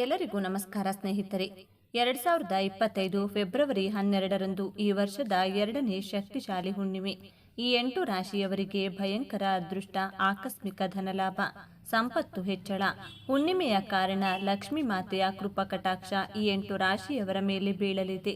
ಎಲ್ಲರಿಗೂ ನಮಸ್ಕಾರ ಸ್ನೇಹಿತರೆ. 2025 ಫೆಬ್ರವರಿ 12ರಂದು ಈ ವರ್ಷದ ಎರಡನೇ ಶಕ್ತಿಶಾಲಿ ಹುಣ್ಣಿಮೆ. ಈ 8 ರಾಶಿಯವರಿಗೆ ಭಯಂಕರ ಅದೃಷ್ಟ, ಆಕಸ್ಮಿಕ ಧನಲಾಭ, ಸಂಪತ್ತು ಹೆಚ್ಚಳ. ಹುಣ್ಣಿಮೆಯ ಕಾರಣ ಲಕ್ಷ್ಮೀ ಮಾತೆಯ ಕೃಪಾ ಕಟಾಕ್ಷ ಈ 8 ರಾಶಿಯವರ ಮೇಲೆ ಬೀಳಲಿದೆ.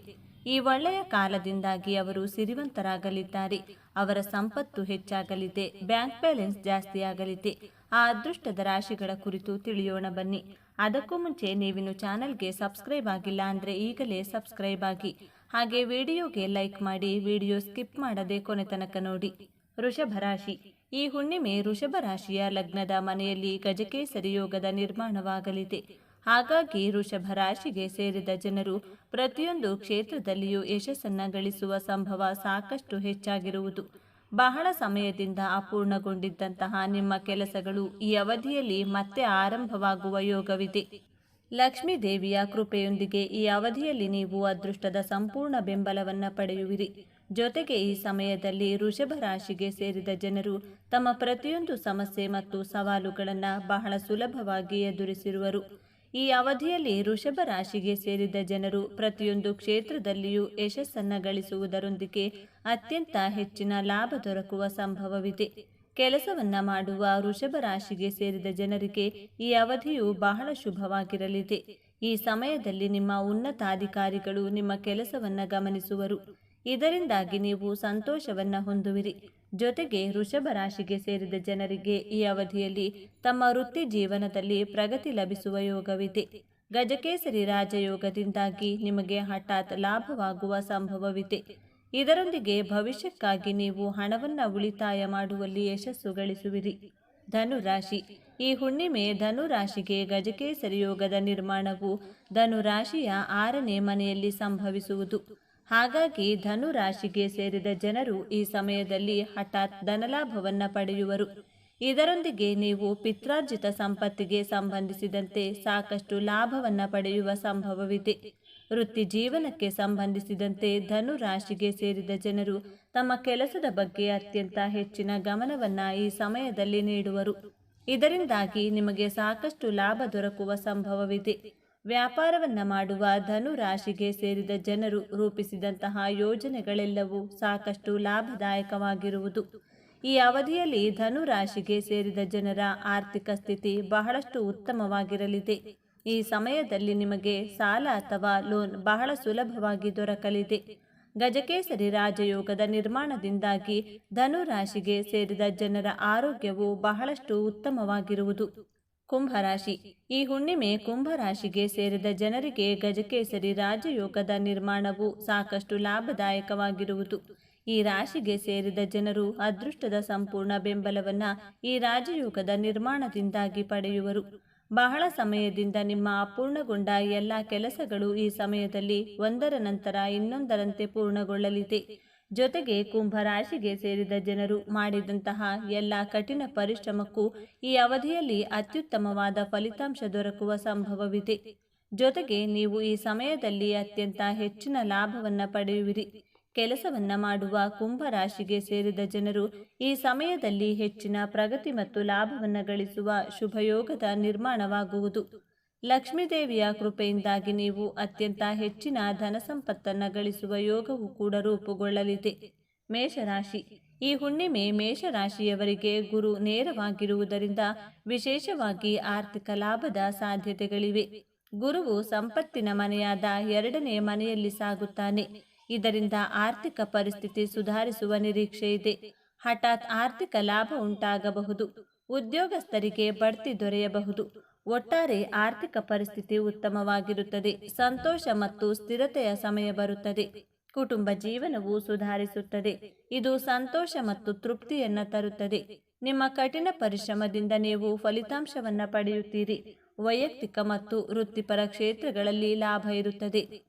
ಈ ಒಳ್ಳೆಯ ಕಾಲದಿಂದಾಗಿ ಅವರು ಸಿರಿವಂತರಾಗಲಿದ್ದಾರೆ. ಅವರ ಸಂಪತ್ತು ಹೆಚ್ಚಾಗಲಿದೆ, ಬ್ಯಾಂಕ್ ಬ್ಯಾಲೆನ್ಸ್ ಜಾಸ್ತಿಯಾಗಲಿದೆ. ಆ ಅದೃಷ್ಟದ ರಾಶಿಗಳ ಕುರಿತು ತಿಳಿಯೋಣ ಬನ್ನಿ. ಅದಕ್ಕೂ ಮುಂಚೆ ನೀವಿನ್ನು ಚಾನಲ್ಗೆ ಸಬ್ಸ್ಕ್ರೈಬ್ ಆಗಿಲ್ಲ ಅಂದರೆ ಈಗಲೇ ಸಬ್ಸ್ಕ್ರೈಬ್ ಆಗಿ, ಹಾಗೆ ವಿಡಿಯೋಗೆ ಲೈಕ್ ಮಾಡಿ, ವಿಡಿಯೋ ಸ್ಕಿಪ್ ಮಾಡದೆ ಕೊನೆ ತನಕ ನೋಡಿ. ವೃಷಭ ರಾಶಿ. ಈ ಹುಣ್ಣಿಮೆ ವೃಷಭ ರಾಶಿಯ ಲಗ್ನದ ಮನೆಯಲ್ಲಿ ಗಜಕೇಸರಿ ಯೋಗದ ನಿರ್ಮಾಣವಾಗಲಿದೆ. ಹಾಗಾಗಿ ವೃಷಭ ರಾಶಿಗೆ ಸೇರಿದ ಜನರು ಪ್ರತಿಯೊಂದು ಕ್ಷೇತ್ರದಲ್ಲಿಯೂ ಯಶಸ್ಸನ್ನು ಗಳಿಸುವ ಸಂಭವ ಸಾಕಷ್ಟು ಹೆಚ್ಚಾಗಿರುವುದು. ಬಹಳ ಸಮಯದಿಂದ ಅಪೂರ್ಣಗೊಂಡಿದ್ದಂತಹ ನಿಮ್ಮ ಕೆಲಸಗಳು ಈ ಅವಧಿಯಲ್ಲಿ ಮತ್ತೆ ಆರಂಭವಾಗುವ ಯೋಗವಿದೆ. ಲಕ್ಷ್ಮೀ ದೇವಿಯ ಕೃಪೆಯೊಂದಿಗೆ ಈ ಅವಧಿಯಲ್ಲಿ ನೀವು ಅದೃಷ್ಟದ ಸಂಪೂರ್ಣ ಬೆಂಬಲವನ್ನು ಪಡೆಯುವಿರಿ. ಜೊತೆಗೆ ಈ ಸಮಯದಲ್ಲಿ ವೃಷಭ ರಾಶಿಗೆ ಸೇರಿದ ಜನರು ತಮ್ಮ ಪ್ರತಿಯೊಂದು ಸಮಸ್ಯೆ ಮತ್ತು ಸವಾಲುಗಳನ್ನು ಬಹಳ ಸುಲಭವಾಗಿ ಎದುರಿಸಿರುವರು. ಈ ಅವಧಿಯಲ್ಲಿ ವೃಷಭ ರಾಶಿಗೆ ಸೇರಿದ ಜನರು ಪ್ರತಿಯೊಂದು ಕ್ಷೇತ್ರದಲ್ಲಿಯೂ ಯಶಸ್ಸನ್ನು ಗಳಿಸುವುದರೊಂದಿಗೆ ಅತ್ಯಂತ ಹೆಚ್ಚಿನ ಲಾಭ ದೊರಕುವ ಸಂಭವವಿದೆ. ಕೆಲಸವನ್ನ ಮಾಡುವ ವೃಷಭ ರಾಶಿಗೆ ಸೇರಿದ ಜನರಿಗೆ ಈ ಅವಧಿಯು ಬಹಳ ಶುಭವಾಗಿರಲಿದೆ. ಈ ಸಮಯದಲ್ಲಿ ನಿಮ್ಮ ಉನ್ನತಾಧಿಕಾರಿಗಳು ನಿಮ್ಮ ಕೆಲಸವನ್ನ ಗಮನಿಸುವರು. ಇದರಿಂದಾಗಿ ನೀವು ಸಂತೋಷವನ್ನ ಹೊಂದುವಿರಿ. ಜೊತೆಗೆ ವೃಷಭ ರಾಶಿಗೆ ಸೇರಿದ ಜನರಿಗೆ ಈ ಅವಧಿಯಲ್ಲಿ ತಮ್ಮ ವೃತ್ತಿ ಜೀವನದಲ್ಲಿ ಪ್ರಗತಿ ಲಭಿಸುವ ಯೋಗವಿದೆ. ಗಜಕೇಸರಿ ರಾಜಯೋಗದಿಂದಾಗಿ ನಿಮಗೆ ಹಠಾತ್ ಲಾಭವಾಗುವ ಸಂಭವವಿದೆ. ಇದರೊಂದಿಗೆ ಭವಿಷ್ಯಕ್ಕಾಗಿ ನೀವು ಹಣವನ್ನು ಉಳಿತಾಯ ಮಾಡುವಲ್ಲಿ ಯಶಸ್ಸು ಗಳಿಸುವಿರಿ. ಧನುರಾಶಿ. ಈ ಹುಣ್ಣಿಮೆ ಧನುರಾಶಿಗೆ ಗಜಕೇಸರಿ ಯೋಗದ ನಿರ್ಮಾಣವು ಧನುರಾಶಿಯ 6ನೇ ಮನೆಯಲ್ಲಿ ಸಂಭವಿಸುವುದು. ಹಾಗಾಗಿ ಧನುರಾಶಿಗೆ ಸೇರಿದ ಜನರು ಈ ಸಮಯದಲ್ಲಿ ಹಠಾತ್ ಧನಲಾಭವನ್ನು ಪಡೆಯುವರು. ಇದರೊಂದಿಗೆ ನೀವು ಪಿತ್ರಾರ್ಜಿತ ಸಂಪತ್ತಿಗೆ ಸಂಬಂಧಿಸಿದಂತೆ ಸಾಕಷ್ಟು ಲಾಭವನ್ನು ಪಡೆಯುವ ಸಂಭವವಿದೆ. ವೃತ್ತಿ ಜೀವನಕ್ಕೆ ಸಂಬಂಧಿಸಿದಂತೆ ಧನುರಾಶಿಗೆ ಸೇರಿದ ಜನರು ತಮ್ಮ ಕೆಲಸದ ಬಗ್ಗೆ ಅತ್ಯಂತ ಹೆಚ್ಚಿನ ಗಮನವನ್ನು ಈ ಸಮಯದಲ್ಲಿ ನೀಡುವರು. ಇದರಿಂದಾಗಿ ನಿಮಗೆ ಸಾಕಷ್ಟು ಲಾಭ ದೊರಕುವ ಸಂಭವವಿದೆ. ವ್ಯಾಪಾರವನ್ನ ಮಾಡುವ ಧನು ರಾಶಿಗೆ ಸೇರಿದ ಜನರು ರೂಪಿಸಿದಂತಹ ಯೋಜನೆಗಳೆಲ್ಲವೂ ಸಾಕಷ್ಟು ಲಾಭದಾಯಕವಾಗಿರುವುದು. ಈ ಅವಧಿಯಲ್ಲಿ ಧನು ರಾಶಿಗೆ ಸೇರಿದ ಜನರ ಆರ್ಥಿಕ ಸ್ಥಿತಿ ಬಹಳಷ್ಟು ಉತ್ತಮವಾಗಿರಲಿದೆ. ಈ ಸಮಯದಲ್ಲಿ ನಿಮಗೆ ಸಾಲ ಅಥವಾ ಲೋನ್ ಬಹಳ ಸುಲಭವಾಗಿ ದೊರಕಲಿದೆ. ಗಜಕೇಸರಿ ರಾಜಯೋಗದ ನಿರ್ಮಾಣದಿಂದಾಗಿ ಧನು ರಾಶಿಗೆ ಸೇರಿದ ಜನರ ಆರೋಗ್ಯವು ಬಹಳಷ್ಟು ಉತ್ತಮವಾಗಿರುವುದು. ಕುಂಭರಾಶಿ. ಈ ಹುಣ್ಣಿಮೆ ಕುಂಭರಾಶಿಗೆ ಸೇರಿದ ಜನರಿಗೆ ಗಜಕೇಸರಿ ರಾಜಯೋಗದ ನಿರ್ಮಾಣವು ಸಾಕಷ್ಟು ಲಾಭದಾಯಕವಾಗಿರುವುದು. ಈ ರಾಶಿಗೆ ಸೇರಿದ ಜನರು ಅದೃಷ್ಟದ ಸಂಪೂರ್ಣ ಬೆಂಬಲವನ್ನು ಈ ರಾಜಯೋಗದ ನಿರ್ಮಾಣದಿಂದಾಗಿ ಪಡೆಯುವರು. ಬಹಳ ಸಮಯದಿಂದ ನಿಮ್ಮ ಅಪೂರ್ಣಗೊಂಡ ಎಲ್ಲ ಕೆಲಸಗಳು ಈ ಸಮಯದಲ್ಲಿ ಒಂದರ ನಂತರ ಇನ್ನೊಂದರಂತೆ ಪೂರ್ಣಗೊಳ್ಳಲಿದೆ. ಜೊತೆಗೆ ಕುಂಭರಾಶಿಗೆ ಸೇರಿದ ಜನರು ಮಾಡಿದಂತಹ ಎಲ್ಲ ಕಠಿಣ ಪರಿಶ್ರಮಕ್ಕೂ ಈ ಅವಧಿಯಲ್ಲಿ ಅತ್ಯುತ್ತಮವಾದ ಫಲಿತಾಂಶ ದೊರಕುವ ಸಂಭವವಿದೆ. ಜೊತೆಗೆ ನೀವು ಈ ಸಮಯದಲ್ಲಿ ಅತ್ಯಂತ ಹೆಚ್ಚಿನ ಲಾಭವನ್ನು ಪಡೆಯುವಿರಿ. ಕೆಲಸವನ್ನ ಮಾಡುವ ಕುಂಭರಾಶಿಗೆ ಸೇರಿದ ಜನರು ಈ ಸಮಯದಲ್ಲಿ ಹೆಚ್ಚಿನ ಪ್ರಗತಿ ಮತ್ತು ಲಾಭವನ್ನು ಗಳಿಸುವ ಶುಭಯೋಗದ ನಿರ್ಮಾಣವಾಗುವುದು. ಲಕ್ಷ್ಮೀದೇವಿಯ ಕೃಪೆಯಿಂದಾಗಿ ನೀವು ಅತ್ಯಂತ ಹೆಚ್ಚಿನ ಧನ ಸಂಪತ್ತನ್ನು ಗಳಿಸುವ ಯೋಗವು ಕೂಡ ರೂಪುಗೊಳ್ಳಲಿದೆ. ಮೇಷರಾಶಿ. ಈ ಹುಣ್ಣಿಮೆ ಮೇಷರಾಶಿಯವರಿಗೆ ಗುರು ನೇರವಾಗಿರುವುದರಿಂದ ವಿಶೇಷವಾಗಿ ಆರ್ಥಿಕ ಲಾಭದ ಸಾಧ್ಯತೆಗಳಿವೆ. ಗುರುವು ಸಂಪತ್ತಿನ ಮನೆಯಾದ 2ನೇ ಮನೆಯಲ್ಲಿ ಸಾಗುತ್ತಾನೆ. ಇದರಿಂದ ಆರ್ಥಿಕ ಪರಿಸ್ಥಿತಿ ಸುಧಾರಿಸುವ ನಿರೀಕ್ಷೆ ಇದೆ. ಹಠಾತ್ ಆರ್ಥಿಕ ಲಾಭ ಉಂಟಾಗಬಹುದು. ಉದ್ಯೋಗಸ್ಥರಿಗೆ ಬಡ್ತಿ ದೊರೆಯಬಹುದು. ಒಟ್ಟಾರೆ ಆರ್ಥಿಕ ಪರಿಸ್ಥಿತಿ ಉತ್ತಮವಾಗಿರುತ್ತದೆ. ಸಂತೋಷ ಮತ್ತು ಸ್ಥಿರತೆಯ ಸಮಯ ಬರುತ್ತದೆ. ಕುಟುಂಬ ಜೀವನವು ಸುಧಾರಿಸುತ್ತದೆ. ಇದು ಸಂತೋಷ ಮತ್ತು ತೃಪ್ತಿಯನ್ನು ತರುತ್ತದೆ. ನಿಮ್ಮ ಕಠಿಣ ಪರಿಶ್ರಮದಿಂದ ನೀವು ಫಲಿತಾಂಶವನ್ನು ಪಡೆಯುತ್ತೀರಿ. ವೈಯಕ್ತಿಕ ಮತ್ತು ವೃತ್ತಿಪರ ಕ್ಷೇತ್ರಗಳಲ್ಲಿ ಲಾಭ ಇರುತ್ತದೆ.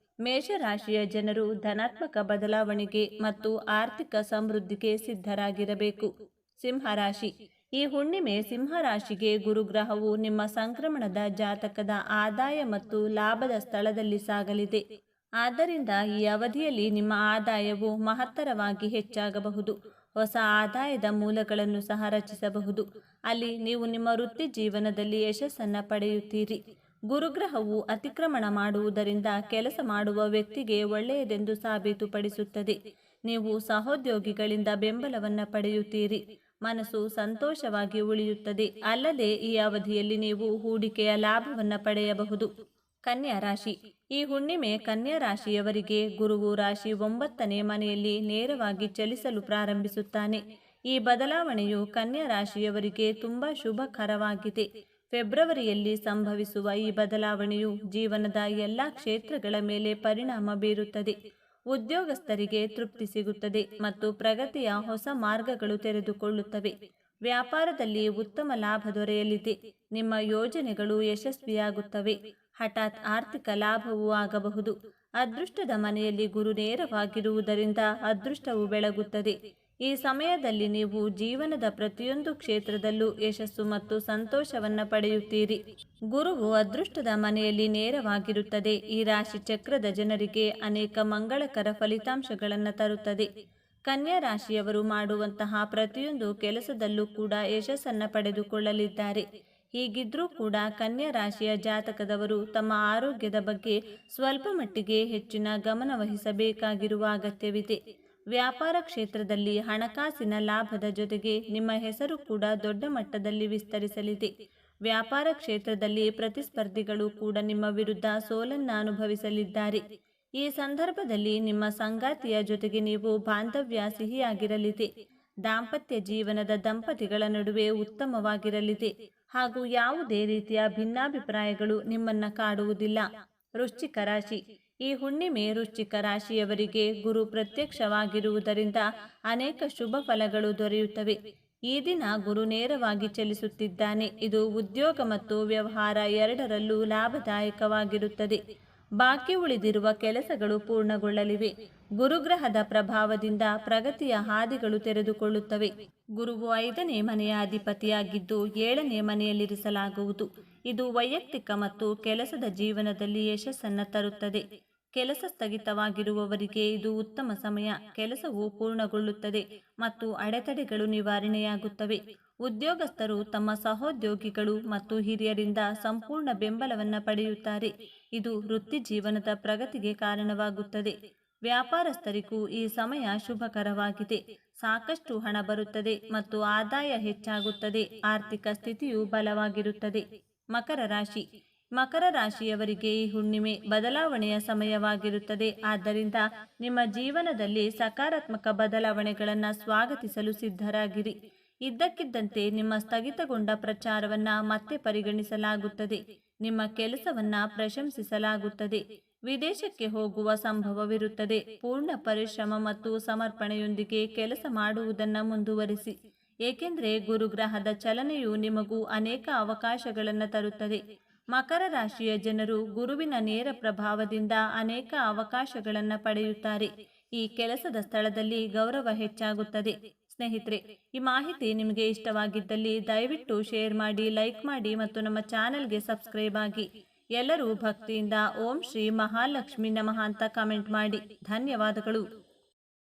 ಮೇಷರಾಶಿಯ ಜನರು ಧನಾತ್ಮಕ ಬದಲಾವಣೆಗೆ ಮತ್ತು ಆರ್ಥಿಕ ಸಮೃದ್ಧಿಗೆ ಸಿದ್ಧರಾಗಿರಬೇಕು. ಸಿಂಹರಾಶಿ. ಈ ಹುಣ್ಣಿಮೆ ಸಿಂಹರಾಶಿಗೆ ಗುರುಗ್ರಹವು ನಿಮ್ಮ ಸಂಕ್ರಮಣದ ಜಾತಕದ ಆದಾಯ ಮತ್ತು ಲಾಭದ ಸ್ಥಳದಲ್ಲಿ ಸಾಗಲಿದೆ. ಆದ್ದರಿಂದ ಈ ಅವಧಿಯಲ್ಲಿ ನಿಮ್ಮ ಆದಾಯವು ಮಹತ್ತರವಾಗಿ ಹೆಚ್ಚಾಗಬಹುದು. ಹೊಸ ಆದಾಯದ ಮೂಲಗಳನ್ನು ಸಹ ರಚಿಸಬಹುದು. ಅಲ್ಲಿ ನೀವು ನಿಮ್ಮ ವೃತ್ತಿ ಜೀವನದಲ್ಲಿ ಯಶಸ್ಸನ್ನು ಪಡೆಯುತ್ತೀರಿ. ಗುರುಗ್ರಹವು ಅತಿಕ್ರಮಣ ಮಾಡುವುದರಿಂದ ಕೆಲಸ ಮಾಡುವ ವ್ಯಕ್ತಿಗೆ ಒಳ್ಳೆಯದೆಂದು ಸಾಬೀತುಪಡಿಸುತ್ತದೆ. ನೀವು ಸಹೋದ್ಯೋಗಿಗಳಿಂದ ಬೆಂಬಲವನ್ನು ಪಡೆಯುತ್ತೀರಿ. ಮನಸ್ಸು ಸಂತೋಷವಾಗಿ ಉಳಿಯುತ್ತದೆ. ಅಲ್ಲದೆ ಈ ಅವಧಿಯಲ್ಲಿ ನೀವು ಹೂಡಿಕೆಯ ಲಾಭವನ್ನು ಪಡೆಯಬಹುದು. ಕನ್ಯಾ ರಾಶಿ. ಈ ಹುಣ್ಣಿಮೆ ಕನ್ಯಾ ರಾಶಿಯವರಿಗೆ ಗುರುವು ರಾಶಿ 9ನೇ ಮನೆಯಲ್ಲಿ ನೇರವಾಗಿ ಚಲಿಸಲು ಪ್ರಾರಂಭಿಸುತ್ತಾನೆ. ಈ ಬದಲಾವಣೆಯು ಕನ್ಯಾ ರಾಶಿಯವರಿಗೆ ತುಂಬಾ ಶುಭಕರವಾಗಿದೆ. ಫೆಬ್ರವರಿಯಲ್ಲಿ ಸಂಭವಿಸುವ ಈ ಬದಲಾವಣೆಯು ಜೀವನದ ಎಲ್ಲ ಕ್ಷೇತ್ರಗಳ ಮೇಲೆ ಪರಿಣಾಮ ಬೀರುತ್ತದೆ. ಉದ್ಯೋಗಸ್ಥರಿಗೆ ತೃಪ್ತಿ ಸಿಗುತ್ತದೆ ಮತ್ತು ಪ್ರಗತಿಯ ಹೊಸ ಮಾರ್ಗಗಳು ತೆರೆದುಕೊಳ್ಳುತ್ತವೆ. ವ್ಯಾಪಾರದಲ್ಲಿ ಉತ್ತಮ ಲಾಭ ದೊರೆಯಲಿದೆ. ನಿಮ್ಮ ಯೋಜನೆಗಳು ಯಶಸ್ವಿಯಾಗುತ್ತವೆ. ಹಠಾತ್ ಆರ್ಥಿಕ ಲಾಭವೂ ಆಗಬಹುದು. ಅದೃಷ್ಟದ ಮನೆಯಲ್ಲಿ ಗುರು ನೇರವಾಗಿರುವುದರಿಂದ ಅದೃಷ್ಟವು ಬೆಳಗುತ್ತದೆ. ಈ ಸಮಯದಲ್ಲಿ ನೀವು ಜೀವನದ ಪ್ರತಿಯೊಂದು ಕ್ಷೇತ್ರದಲ್ಲೂ ಯಶಸ್ಸು ಮತ್ತು ಸಂತೋಷವನ್ನು ಪಡೆಯುತ್ತೀರಿ. ಗುರುವು ಅದೃಷ್ಟದ ಮನೆಯಲ್ಲಿ ನೇರವಾಗಿರುತ್ತದೆ. ಈ ರಾಶಿ ಚಕ್ರದ ಜನರಿಗೆ ಅನೇಕ ಮಂಗಳಕರ ಫಲಿತಾಂಶಗಳನ್ನು ತರುತ್ತದೆ. ಕನ್ಯಾ ರಾಶಿಯವರು ಮಾಡುವಂತಹ ಪ್ರತಿಯೊಂದು ಕೆಲಸದಲ್ಲೂ ಕೂಡ ಯಶಸ್ಸನ್ನು ಪಡೆದುಕೊಳ್ಳಲಿದ್ದಾರೆ. ಹೀಗಿದ್ರೂ ಕೂಡ ಕನ್ಯಾ ರಾಶಿಯ ಜಾತಕದವರು ತಮ್ಮ ಆರೋಗ್ಯದ ಬಗ್ಗೆ ಸ್ವಲ್ಪ ಮಟ್ಟಿಗೆ ಹೆಚ್ಚಿನ ಗಮನ ವಹಿಸಬೇಕಾಗಿರುವ ಅಗತ್ಯವಿದೆ. ವ್ಯಾಪಾರ ಕ್ಷೇತ್ರದಲ್ಲಿ ಹಣಕಾಸಿನ ಲಾಭದ ಜೊತೆಗೆ ನಿಮ್ಮ ಹೆಸರು ಕೂಡ ದೊಡ್ಡ ಮಟ್ಟದಲ್ಲಿ ವಿಸ್ತರಿಸಲಿದೆ. ವ್ಯಾಪಾರ ಕ್ಷೇತ್ರದಲ್ಲಿ ಪ್ರತಿಸ್ಪರ್ಧಿಗಳು ಕೂಡ ನಿಮ್ಮ ವಿರುದ್ಧ ಸೋಲನ್ನು ಅನುಭವಿಸಲಿದ್ದಾರೆ. ಈ ಸಂದರ್ಭದಲ್ಲಿ ನಿಮ್ಮ ಸಂಗಾತಿಯ ಜೊತೆಗೆ ನೀವು ಬಾಂಧವ್ಯ ಸಿಹಿಯಾಗಿರಲಿದೆ. ದಾಂಪತ್ಯ ಜೀವನದ ದಂಪತಿಗಳ ನಡುವೆ ಉತ್ತಮವಾಗಿರಲಿದೆ ಹಾಗೂ ಯಾವುದೇ ರೀತಿಯ ಭಿನ್ನಾಭಿಪ್ರಾಯಗಳು ನಿಮ್ಮನ್ನ ಕಾಡುವುದಿಲ್ಲ. ವೃಶ್ಚಿಕ ರಾಶಿ. ಈ ಹುಣ್ಣಿಮೆ ವೃಶ್ಚಿಕ ರಾಶಿಯವರಿಗೆ ಗುರು ಪ್ರತ್ಯಕ್ಷವಾಗಿರುವುದರಿಂದ ಅನೇಕ ಶುಭ ಫಲಗಳು ದೊರೆಯುತ್ತವೆ. ಈ ದಿನ ಗುರು ನೇರವಾಗಿ ಚಲಿಸುತ್ತಿದ್ದಾನೆ. ಇದು ಉದ್ಯೋಗ ಮತ್ತು ವ್ಯವಹಾರ ಎರಡರಲ್ಲೂ ಲಾಭದಾಯಕವಾಗಿರುತ್ತದೆ. ಬಾಕಿ ಉಳಿದಿರುವ ಕೆಲಸಗಳು ಪೂರ್ಣಗೊಳ್ಳಲಿವೆ. ಗುರುಗ್ರಹದ ಪ್ರಭಾವದಿಂದ ಪ್ರಗತಿಯ ಹಾದಿಗಳು ತೆರೆದುಕೊಳ್ಳುತ್ತವೆ. ಗುರುವು 5ನೇ ಮನೆಯ ಅಧಿಪತಿಯಾಗಿದ್ದು 7ನೇ ಮನೆಯಲ್ಲಿರಿಸಲಾಗುವುದು. ಇದು ವೈಯಕ್ತಿಕ ಮತ್ತು ಕೆಲಸದ ಜೀವನದಲ್ಲಿ ಯಶಸ್ಸನ್ನು ತರುತ್ತದೆ. ಕೆಲಸ ಸ್ಥಗಿತವಾಗಿರುವವರಿಗೆ ಇದು ಉತ್ತಮ ಸಮಯ. ಕೆಲಸವು ಪೂರ್ಣಗೊಳ್ಳುತ್ತದೆ ಮತ್ತು ಅಡೆತಡೆಗಳು ನಿವಾರಣೆಯಾಗುತ್ತವೆ. ಉದ್ಯೋಗಸ್ಥರು ತಮ್ಮ ಸಹೋದ್ಯೋಗಿಗಳು ಮತ್ತು ಹಿರಿಯರಿಂದ ಸಂಪೂರ್ಣ ಬೆಂಬಲವನ್ನು ಪಡೆಯುತ್ತಾರೆ. ಇದು ವೃತ್ತಿ ಜೀವನದ ಪ್ರಗತಿಗೆ ಕಾರಣವಾಗುತ್ತದೆ. ವ್ಯಾಪಾರಸ್ಥರಿಗೂ ಈ ಸಮಯ ಶುಭಕರವಾಗಿದೆ. ಸಾಕಷ್ಟು ಹಣ ಬರುತ್ತದೆ ಮತ್ತು ಆದಾಯ ಹೆಚ್ಚಾಗುತ್ತದೆ. ಆರ್ಥಿಕ ಸ್ಥಿತಿಯು ಬಲವಾಗಿರುತ್ತದೆ. ಮಕರ ರಾಶಿ. ಮಕರ ರಾಶಿಯವರಿಗೆ ಈ ಹುಣ್ಣಿಮೆ ಬದಲಾವಣೆಯ ಸಮಯವಾಗಿರುತ್ತದೆ. ಆದ್ದರಿಂದ ನಿಮ್ಮ ಜೀವನದಲ್ಲಿ ಸಕಾರಾತ್ಮಕ ಬದಲಾವಣೆಗಳನ್ನು ಸ್ವಾಗತಿಸಲು ಸಿದ್ಧರಾಗಿರಿ. ಇದ್ದಕ್ಕಿದ್ದಂತೆ ನಿಮ್ಮ ಸ್ಥಗಿತಗೊಂಡ ಪ್ರಚಾರವನ್ನು ಮತ್ತೆ ಪರಿಗಣಿಸಲಾಗುತ್ತದೆ. ನಿಮ್ಮ ಕೆಲಸವನ್ನು ಪ್ರಶಂಸಿಸಲಾಗುತ್ತದೆ. ವಿದೇಶಕ್ಕೆ ಹೋಗುವ ಸಂಭವವಿರುತ್ತದೆ. ಪೂರ್ಣ ಪರಿಶ್ರಮ ಮತ್ತು ಸಮರ್ಪಣೆಯೊಂದಿಗೆ ಕೆಲಸ ಮಾಡುವುದನ್ನು ಮುಂದುವರಿಸಿ, ಏಕೆಂದರೆ ಗುರುಗ್ರಹದ ಚಲನೆಯು ನಿಮಗೂ ಅನೇಕ ಅವಕಾಶಗಳನ್ನು ತರುತ್ತದೆ. ಮಕರ ರಾಶಿಯ ಜನರು ಗುರುವಿನ ನೇರ ಪ್ರಭಾವದಿಂದ ಅನೇಕ ಅವಕಾಶಗಳನ್ನು ಪಡೆಯುತ್ತಾರೆ. ಈ ಕೆಲಸದ ಸ್ಥಳದಲ್ಲಿ ಗೌರವ ಹೆಚ್ಚಾಗುತ್ತದೆ. ಸ್ನೇಹಿತರೆ, ಈ ಮಾಹಿತಿ ನಿಮಗೆ ಇಷ್ಟವಾಗಿದ್ದಲ್ಲಿ ದಯವಿಟ್ಟು ಶೇರ್ ಮಾಡಿ, ಲೈಕ್ ಮಾಡಿ ಮತ್ತು ನಮ್ಮ ಚಾನೆಲ್ಗೆ ಸಬ್ಸ್ಕ್ರೈಬ್ ಆಗಿ. ಎಲ್ಲರೂ ಭಕ್ತಿಯಿಂದ ಓಂ ಶ್ರೀ ಮಹಾಲಕ್ಷ್ಮಿ ನಮಃ ಅಂತ ಕಮೆಂಟ್ ಮಾಡಿ. ಧನ್ಯವಾದಗಳು.